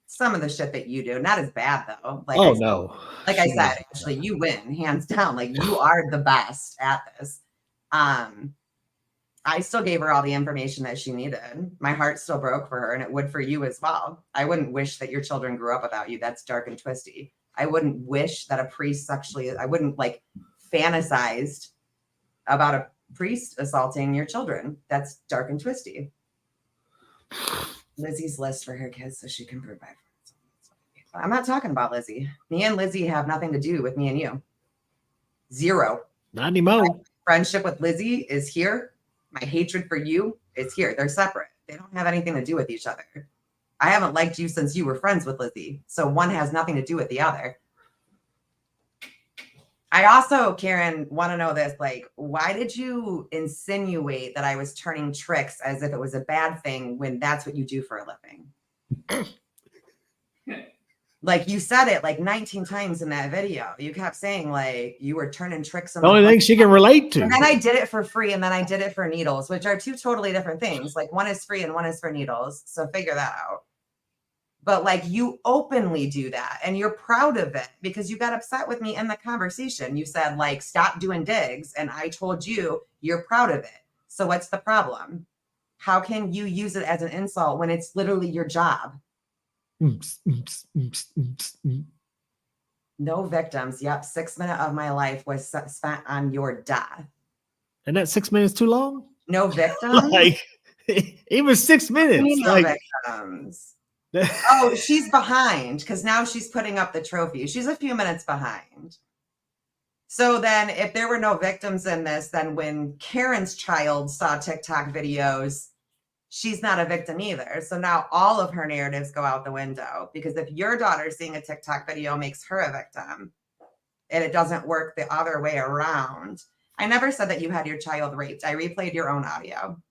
some of the shit that you do. Not as bad though. Like No. Like I said, actually, you win hands down. Like you are the best at this. I still gave her all the information that she needed. My heart still broke for her, and it would for you as well. I wouldn't wish that your children grew up without you. That's dark and twisty. I wouldn't wish that a priest I wouldn't like fantasized about a priest assaulting your children. That's dark and twisty. Lizzie's list for her kids so she can provide for them. I'm not talking about Lizzie. Me and Lizzie have nothing to do with me and you. Zero. Not anymore. My friendship with Lizzie is here. My hatred for you is here. They're separate. They don't have anything to do with each other. I haven't liked you since you were friends with Lizzie. So one has nothing to do with the other. I also, Karen, want to know this. Like, why did you insinuate that I was turning tricks as if it was a bad thing when that's what you do for a living? Like you said it like 19 times in that video. You kept saying like you were turning tricks. The only thing she can relate to. And then I did it for free and then I did it for needles, which are two totally different things. Like one is free and one is for needles. So figure that out. But like you openly do that and you're proud of it because you got upset with me in the conversation. You said like, stop doing digs. And I told you you're proud of it. So what's the problem? How can you use it as an insult when it's literally your job? No victims. Yep. 6 minutes of my life was spent on your death. And that 6 minutes too long? No victims? Like, it was 6 What do you minutes. mean no Like, victims? Oh, she's behind because now she's putting up the trophy. She's a few minutes behind. So then if there were no victims in this, then when Karen's child saw TikTok videos, she's not a victim either. So now all of her narratives go out the window, because if your daughter seeing a TikTok video makes her a victim and it doesn't work the other way around. I never said that you had your child raped. I replayed your own audio.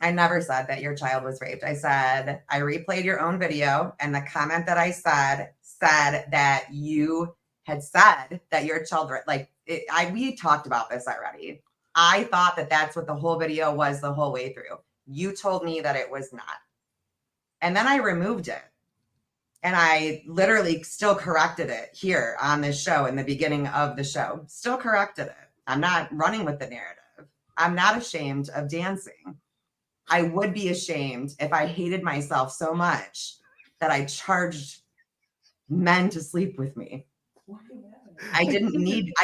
I never said that your child was raped. I said, I replayed your own video, and the comment that I said that you had said that your child, we talked about this already. I thought that that's what the whole video was the whole way through. You told me that it was not. And then I removed it. And I literally still corrected it here on this show in the beginning of the show. Still corrected it. I'm not running with the narrative. I'm not ashamed of dancing. I would be ashamed if I hated myself so much that I charged men to sleep with me. You need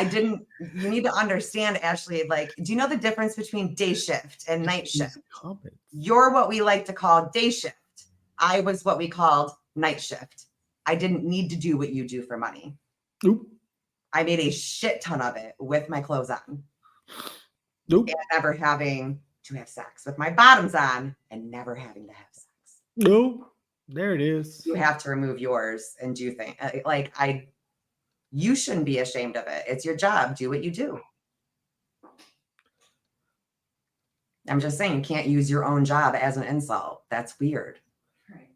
to understand, Ashley, like, do you know the difference between day shift and night shift? You're what we like to call day shift. I was what we called night shift. I didn't need to do what you do for money. Nope. I made a shit ton of it with my clothes on. Nope. And never having to have sex, with my bottoms on and never having to have sex. Nope. There it is. You have to remove yours and do things. You shouldn't be ashamed of it. It's your job. Do what you do. I'm just saying, you can't use your own job as an insult. That's weird. Right.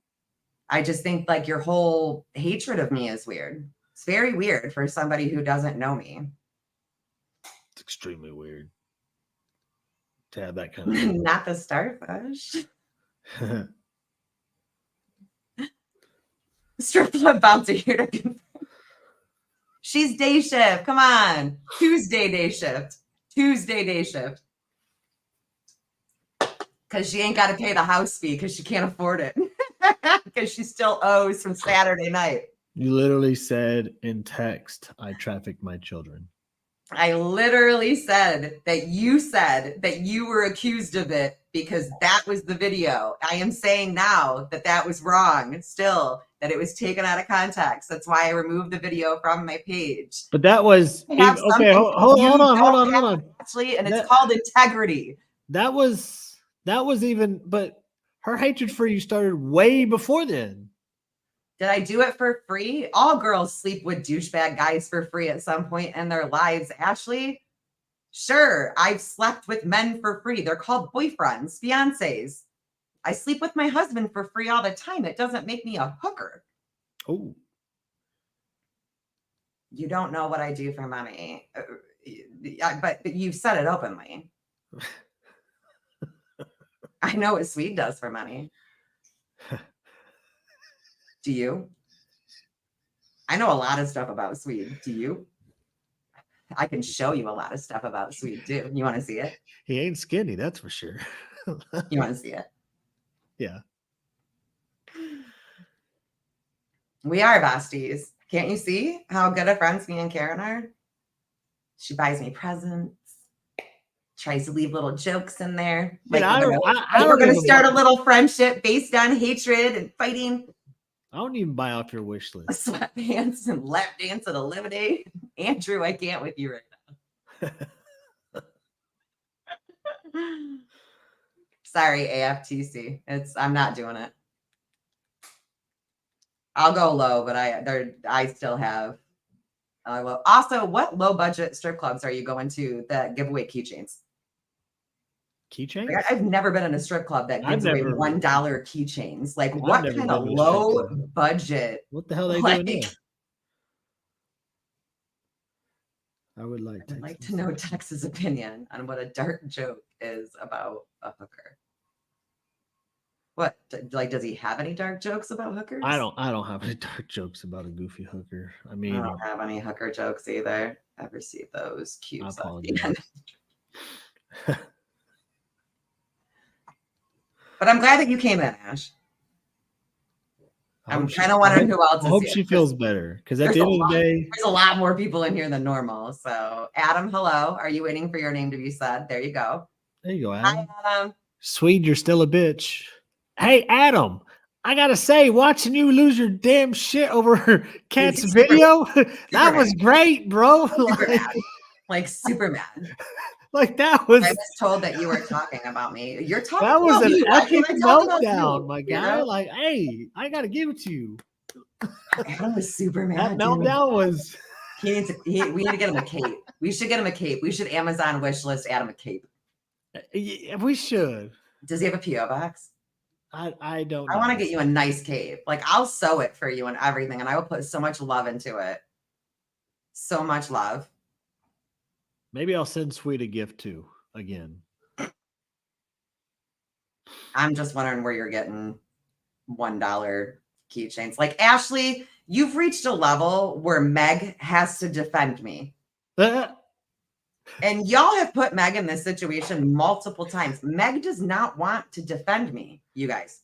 I just think like your whole hatred of me is weird. It's very weird for somebody who doesn't know me. It's extremely weird to have that kind of Not the starfish. Strip club bouncer here to confirm. She's day shift. Come on. Tuesday day shift. Because she ain't got to pay the house fee because she can't afford it. Because she still owes from Saturday night. You literally said in text, I trafficked my children. I literally said that you were accused of it because that was the video. I am saying now that that was wrong still, that it was taken out of context. That's why I removed the video from my page. But that was okay. Hold on. Actually, and it's called integrity. That was even, but her hatred for you started way before then. Did I do it for free? All girls sleep with douchebag guys for free at some point in their lives, Ashley. Sure, I've slept with men for free. They're called boyfriends, fiancés. I sleep with my husband for free all the time. It doesn't make me a hooker. Oh. You don't know what I do for money. But you've said it openly. I know what Swede does for money. Do you? I know a lot of stuff about Swede. Do you? I can show you a lot of stuff about Swede too. You want to see it? He ain't skinny, that's for sure. You want to see it? Yeah. We are besties. Can't you see how good of friends me and Karen are? She buys me presents. Tries to leave little jokes in there. Like, we're going to start a little friendship based on hatred and fighting. I don't even buy off your wish list. Sweatpants and lap dance at Eliminate. Andrew, I can't with you right now. Sorry, AFTC. I'm not doing it. I'll go low, but I still have. Also, what low budget strip clubs are you going to that give away keychains? Keychains? Like, I've never been in a strip club that gives away $1 keychains. Like, what kind of low budget? What the hell are they doing there? I would like to know Tex's opinion on what a dark joke is about a hooker. What, like, does he have any dark jokes about hookers? I don't have any dark jokes about a goofy hooker. I mean, I don't have any hooker jokes either. Ever see those cute? I apologize. But I'm glad that you came in, Ash. I I'm hope she- kind of wondering who else I is hope here. she feels better because at There's the a end of the lot. day, There's a lot more people in here than normal. So, Adam, hello. Are you waiting for your name to be said? There you go. there you go, Hi, Adam. Adam. Swede, you're still a bitch. Hey, Adam, I gotta say, watching you lose your damn shit over Kat's He's super- video, that mad. was great, bro. Super mad. Like, super mad. Like that I was was told that you were talking about me. You're talking that was about an me. Why epic can't I talk about meltdown, you? my You guy. know? Like, hey, I gotta give it to you. Adam was super That mad. Dude. meltdown was. We need to get him a cape. We should get him a cape. We should Amazon wish list Adam a cape. Yeah, we should. Does he have a PO box? I don't know. I want to get you a nice cape. Like, I'll sew it for you and everything, and I will put so much love into it. So much love. Maybe I'll send Sweet a gift too again. I'm just wondering where you're getting $1 keychains. Like, Ashley, you've reached a level where Meg has to defend me. And y'all have put Meg in this situation multiple times. Meg does not want to defend me, you guys.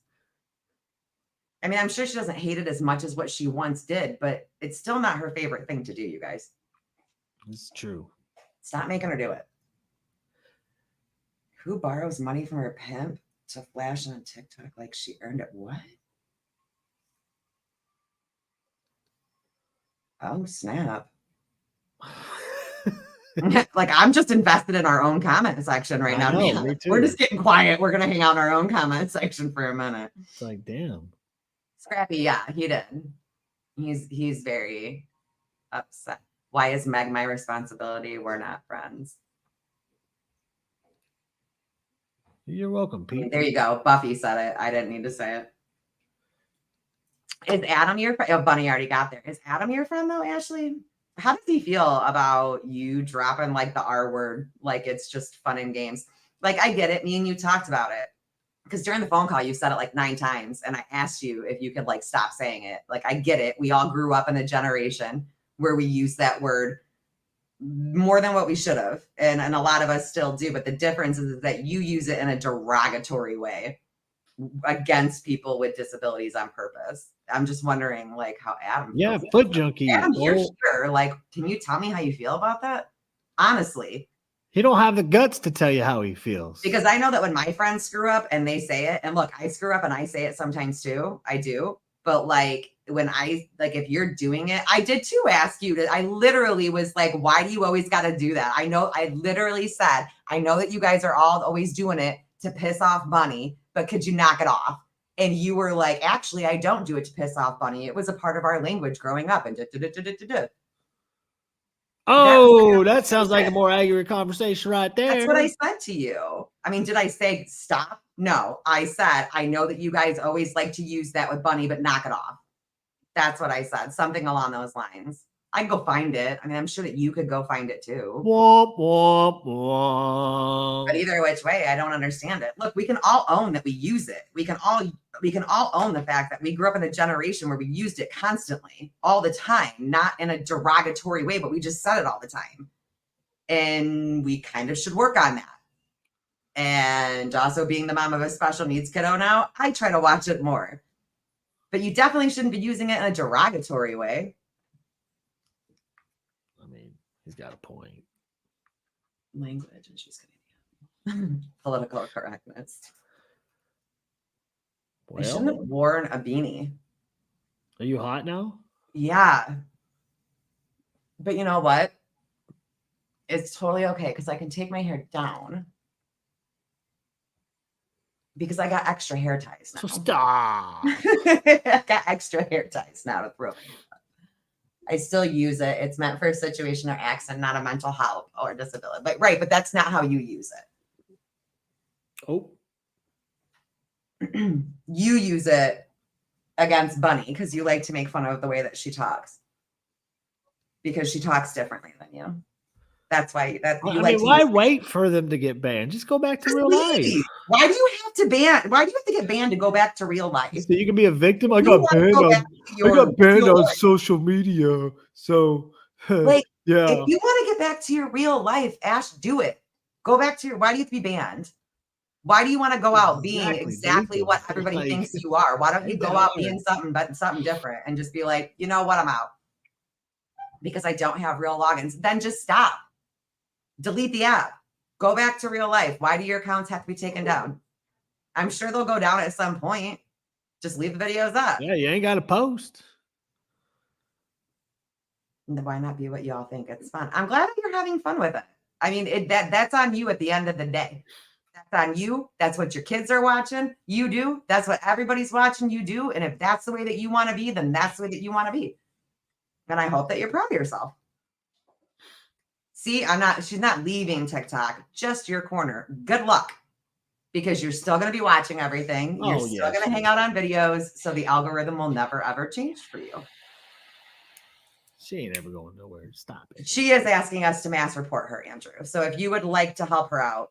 I mean, I'm sure she doesn't hate it as much as what she once did, but it's still not her favorite thing to do, you guys. It's true. Stop making her do it. Who borrows money from her pimp to flash on TikTok like she earned it? What? Oh, snap. Like, I'm just invested in our own comment section right now. I know, me We're too. just getting quiet. We're going to hang out in our own comment section for a minute. It's like, damn. Scrappy, yeah, he did. He's very upset. Why is Meg my responsibility? We're not friends. You're welcome, I mean, Pete. there you go. Buffy said it. I didn't need to say it. Is Adam your friend? Oh, Bunny already got there. Is Adam your friend though, Ashley? How does he feel about you dropping like the R word? Like it's just fun and games. Like I get it. Me and you talked about it. Because during the phone call, you said it like 9 times. And I asked you if you could like stop saying it. Like I get it. We all grew up in a generation where we use that word more than what we should have. And a lot of us still do. But the difference is that you use it in a derogatory way against people with disabilities on purpose. I'm just wondering like how Adam Yeah, feels. foot junkie. Adam, you're Oh, here. Like, can you tell me how you feel about that? Honestly. he don't have the guts to tell you how he feels. Because I know that when my friends screw up and they say it, and look, I screw up and I say it sometimes too. I do. But like when if you're doing it, I did too ask you to, I literally was like, why do you always got to do that? I know, I literally said, I know that you guys are all always doing it to piss off Bunny, but could you knock it off? And you were like, actually, I don't do it to piss off Bunny. It was a part of our language growing up. And Oh, that sounds like a more accurate conversation right there. that's what I said to you. I mean, did I say stop? No, I said, I know that you guys always like to use that with Bunny, but knock it off. That's what I said. Something along those lines. I can go find it. I mean, I'm sure that you could go find it too. Womp, womp, womp. But either which way, I don't understand it. Look, we can all own that we use it. We can all own the fact that we grew up in a generation where we used it constantly, all the time, not in a derogatory way, but we just said it all the time. And we kind of should work on that. And also being the mom of a special needs kiddo now, I try to watch it more. But you definitely shouldn't be using it in a derogatory way. I mean, he's got a point. Language, and she's Canadian. Political correctness. I shouldn't have Well, worn a beanie. are you hot now? Yeah. But you know what? It's totally okay because I can take my hair down. Because I got extra hair ties now. So stop. I got extra hair ties now to throw. I still use it. It's meant for a situation or accident, not a mental health or disability. But right, but that's not how you use it. Oh, You use it against Bunny because you like to make fun of the way that she talks. Because she talks differently than you. That's why why wait for them to get banned? Just go back to real life. Why do you have to ban? Why do you have to get banned to go back to real life? So you can be a victim. I You got wanna banned go on, back to I got banned real on life. social media. So Like, yeah. if you want to get back to your real life, Ash, do it. Go back to why do you have to be banned? Why do you want to go out being Exactly, exactly delete what them. everybody Like, thinks you are? Why don't you ain't go that out hard. being something different and just be like, you know what, I'm out because I don't have real logins. Then just stop. Delete the app. Go back to real life. Why do your accounts have to be taken down? I'm sure they'll go down at some point. Just leave the videos up. Yeah, you ain't got to post. Why not be what y'all think? It's fun. I'm glad that you're having fun with it. I mean, that's on you at the end of the day. That's on you. That's what your kids are watching. You do. That's what everybody's watching. You do. And if that's the way that you want to be, then that's the way that you want to be. And I hope that you're proud of yourself. See, she's not leaving TikTok, just your corner. Good luck. Because you're still going to be watching everything. You're still going to hang out on videos. So the algorithm will never, ever change for you. She ain't ever going nowhere. Stop it. She is asking us to mass report her, Andrew. So if you would like to help her out,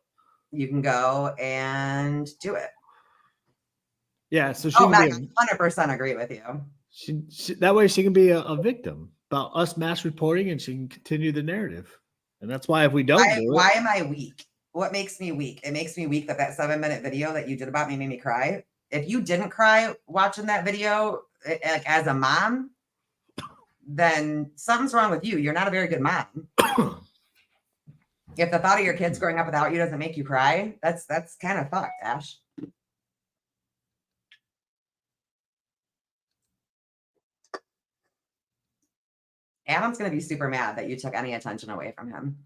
you can go and do it. Yeah, so she Oh, can Meg, be I 100% agree with you. she that way she can be a victim about us mass reporting, and she can continue the narrative. And that's why if we don't do Why it, am I weak? What makes me weak? It makes me weak that 7-minute video that you did about me made me cry. If you didn't cry watching that video, like as a mom, then something's wrong with you. You're not a very good mom. If the thought of your kids growing up without you doesn't make you cry, that's kind of fucked, Ash. Adam's going to be super mad that you took any attention away from him.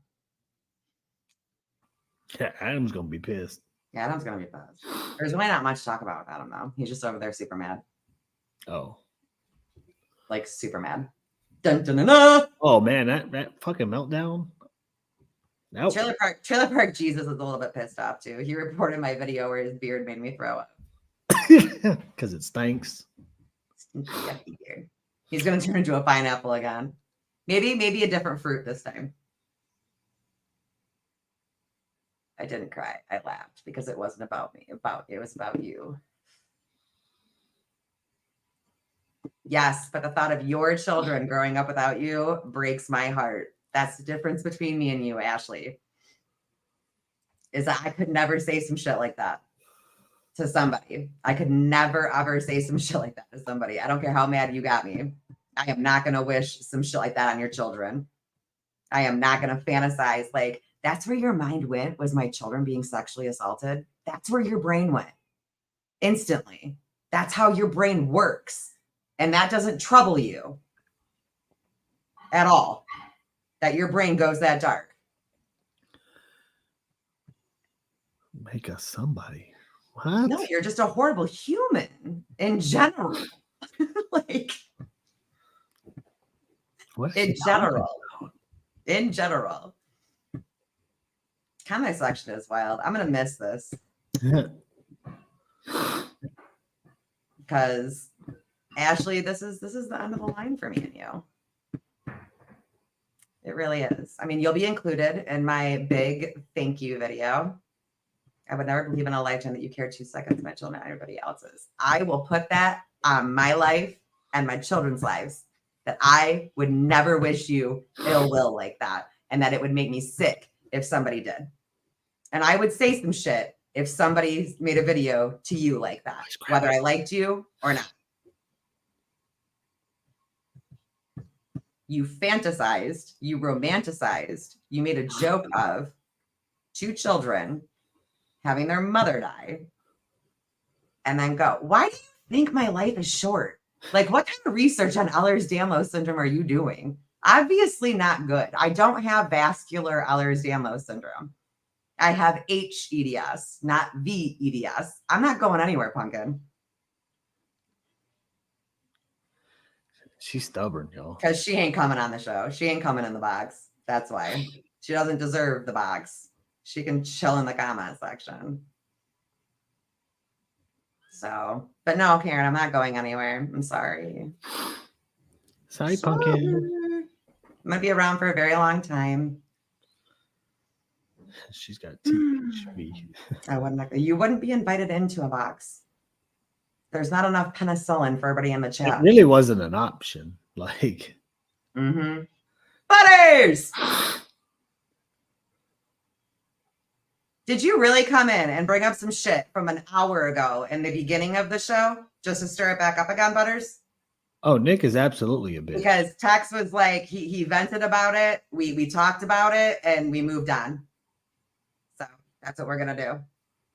yeah, Adam's gonna be pissed. Yeah, Adam's going to be pissed. There's really not much to talk about with Adam, though. He's just over there super mad. Oh. Like, super mad. Dun, dun, dun, dun. Oh man, that fucking meltdown. Nope. Trailer Park Jesus is a little bit pissed off too. He reported my video where his beard made me throw up. Because it stinks. Yucky beard. He's gonna turn into a pineapple again. Maybe a different fruit this time. I didn't cry. I laughed because it wasn't about me. It was about you. Yes, but the thought of your children growing up without you breaks my heart. That's the difference between me and you, Ashley. Is that I could never say some shit like that to somebody. I could never, ever say some shit like that to somebody. I don't care how mad you got me. I am not going to wish some shit like that on your children. I am not going to fantasize like, that's where your mind went, was my children being sexually assaulted. That's where your brain went instantly. That's how your brain works. And that doesn't trouble you at all, that your brain goes that dark. Make us somebody. What? No, you're just a horrible human in general. Like, What in general. Comment section is wild. I'm going to miss this because Ashley, this is the end of the line for me and you. It really is. I mean, you'll be included in my big thank you video. I would never believe in a lifetime that you cared 2 seconds of my children and everybody else's. I will put that on my life and my children's lives, that I would never wish you ill will like that, and that it would make me sick if somebody did. And I would say some shit if somebody made a video to you like that, whether I liked you or not. You fantasized, you romanticized, you made a joke of 2 children having their mother die, and then go, why do you think my life is short? Like, what kind of research on Ehlers-Danlos syndrome are you doing? Obviously not good. I don't have vascular Ehlers-Danlos syndrome. I have HEDS, not VEDS. I'm not going anywhere, Pumpkin. She's stubborn, y'all. Because she ain't coming on the show. She ain't coming in the box. That's why. She doesn't deserve the box. She can chill in the comment section. So, but no, Karen, I'm not going anywhere. I'm sorry. Sorry, Pumpkin. I'm going to be around for a very long time. She's got THV. You wouldn't be invited into a box. There's not enough penicillin for everybody in the chat. It really wasn't an option. Like, Butters! Did you really come in and bring up some shit from an hour ago in the beginning of the show just to stir it back up again, Butters? Oh, Nick is absolutely a bitch. Because Tex was like, he vented about it. We talked about it and we moved on. So that's what we're gonna do.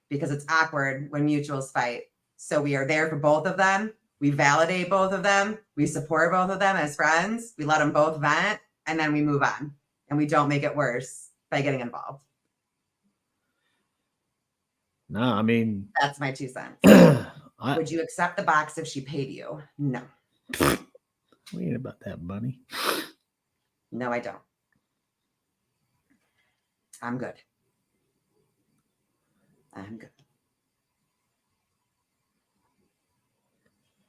Because it's awkward when mutuals fight. So we are there for both of them. We validate both of them. We support both of them as friends. We let them both vent, and then we move on. And we don't make it worse by getting involved. No, I mean, That's my 2 cents. I Would you accept the box if she paid you? No. we ain't about that, bunny. No, I don't. I'm good. I'm good.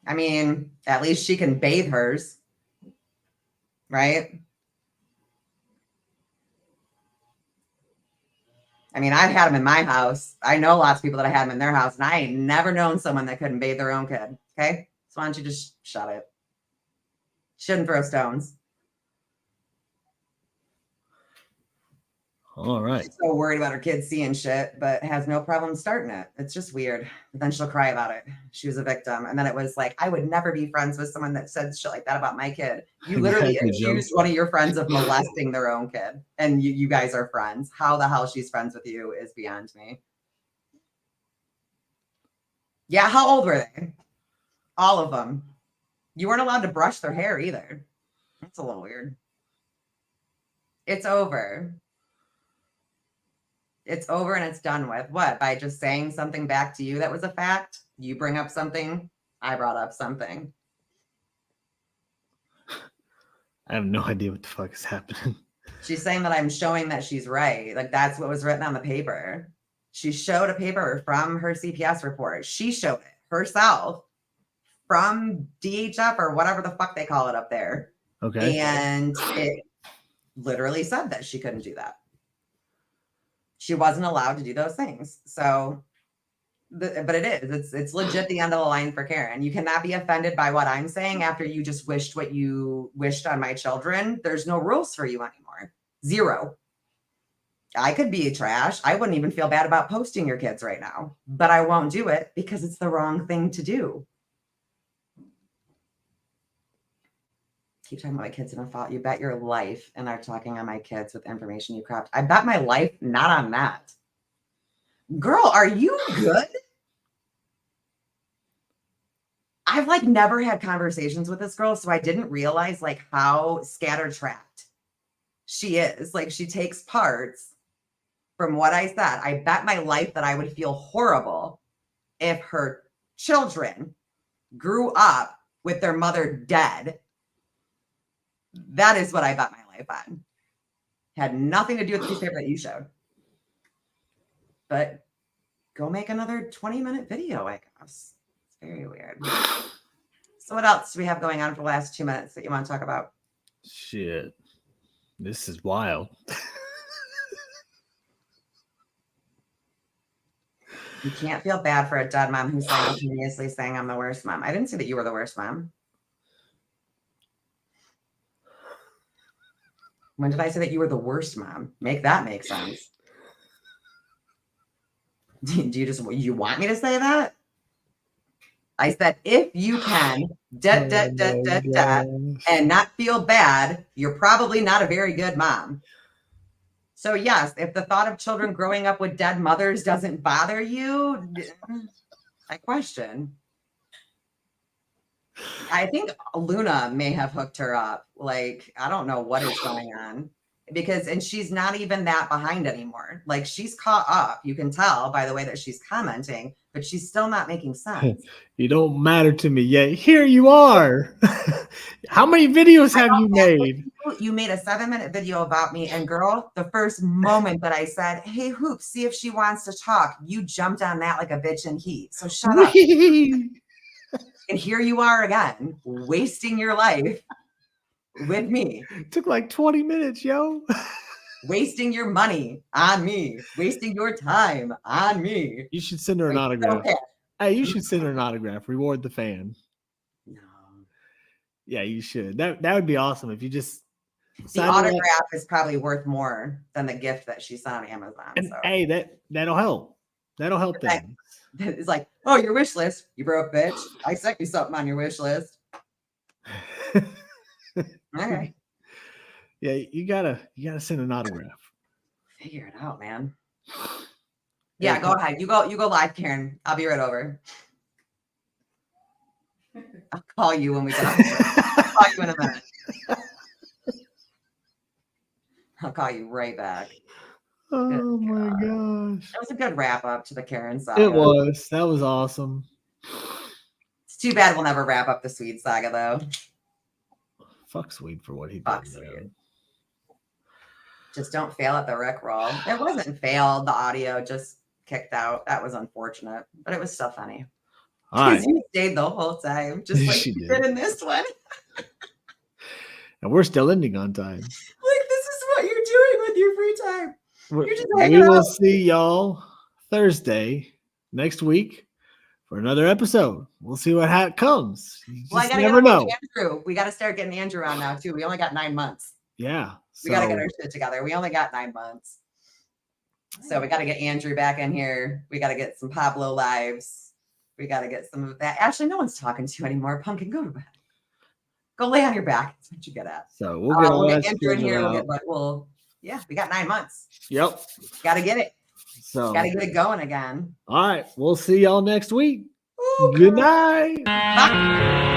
I mean, at least she can bathe hers, right? I mean, I've had them in my house. I know lots of people that I had them in their house, and I ain't never known someone that couldn't bathe their own kid. Okay? So why don't you just shut it? Shouldn't throw stones. All right. She's so worried about her kids seeing shit, but has no problem starting it. It's just weird. But then she'll cry about it. She was a victim. And then it was like, I would never be friends with someone that said shit like that about my kid. You literally Exactly, Joe. accused one of your friends of molesting their own kid. And you guys are friends. How the hell she's friends with you is beyond me. Yeah, how old were they? All of them. You weren't allowed to brush their hair either. That's a little weird. It's over. It's over and it's done with. What? By just saying something back to you that was a fact? You bring up something, I brought up something. I have no idea what the fuck is happening. She's saying that I'm showing that she's right. Like that's what was written on the paper. She showed a paper from her CPS report. She showed it herself from DHF or whatever the fuck they call it up there. Okay. And it literally said that she couldn't do that. She wasn't allowed to do those things. So, but it is. It's legit the end of the line for Karen. You cannot be offended by what I'm saying after you just wished what you wished on my children. There's no rules for you anymore. Zero. I could be trash. I wouldn't even feel bad about posting your kids right now, but I won't do it because it's the wrong thing to do. Keep talking about my kids and I thought you bet your life and are talking on my kids with information you cropped. I bet my life not on that. Girl, are you good? I've like never had conversations with this girl, so I didn't realize like how scattertracked she is. Like she takes parts from what I said. I bet my life that I would feel horrible if her children grew up with their mother dead. That is what I bet my life on. Had nothing to do with the piece of paper that you showed. But go make another 20-minute video, I guess. It's very weird. So what else do we have going on for the last 2 minutes that you want to talk about? Shit. This is wild. You can't feel bad for a dead mom who's simultaneously saying I'm the worst mom. I didn't say that you were the worst mom. When did I say that you were the worst mom? Make that make sense. Do you want me to say that? I said, if you can, and not feel bad, you're probably not a very good mom. So yes, if the thought of children growing up with dead mothers doesn't bother you, I question. I think Luna may have hooked her up. Like, I don't know what is going on and she's not even that behind anymore. Like she's caught up. You can tell by the way that she's commenting, but she's still not making sense. You don't matter to me yet. Here you are. How many videos have you made? You made a 7-minute video about me, and girl, the first moment that I said, hey, Hoops, see if she wants to talk, you jumped on that like a bitch in heat. So shut up. And here you are again, wasting your life with me. It took like 20 minutes, yo. Wasting your money on me. Wasting your time on me. You should send her an autograph. Okay. Hey, you should send her an autograph. Reward the fan. No. Yeah, you should. That would be awesome if you just The sign it like- autograph is probably worth more than the gift that she sent on Amazon. and So hey, that'll help. That'll help Right. things. it's like, oh, your wish list. You broke, bitch. I sent you something on your wish list. Okay. Yeah, you gotta send an autograph. Figure it out, man. Yeah, Yeah, go ahead. You go live, Karen. I'll be right over. I'll call you when we get off. I'll call you in a minute. I'll call you right back. Oh my gosh. That was a good wrap up to the Karen saga. It was. That was awesome. It's too bad we'll never wrap up the Swede saga though. Fuck Swede for what he did. Fuck man. Swede. Just don't fail at the Rickroll. It wasn't failed. The audio just kicked out. That was unfortunate, but it was still funny. All right. Because you stayed the whole time, just like She you did. did in this one. And we're still ending on time. Like, this is what you're doing with your free time. You're just We hanging will out. see y'all Thursday next week for another episode. We'll see what comes. You Well, I just gotta never get on know. Andrew. We gotta start getting Andrew on now too. We only got 9 months. Yeah. We gotta so- get our shit together. We only got 9 months. So we gotta get Andrew back in here. We gotta get some Pablo lives. We gotta get some of that. Actually, no one's talking to you anymore. Pumpkin, go to bed. Go lay on your back. That's what you get at. So we'll get all We'll that get Andrew in scheduled here. out. Yeah, we got 9 months. Yep. Gotta get it. So Gotta get it going again. all right. We'll see y'all next week. Ooh, Good night. bye.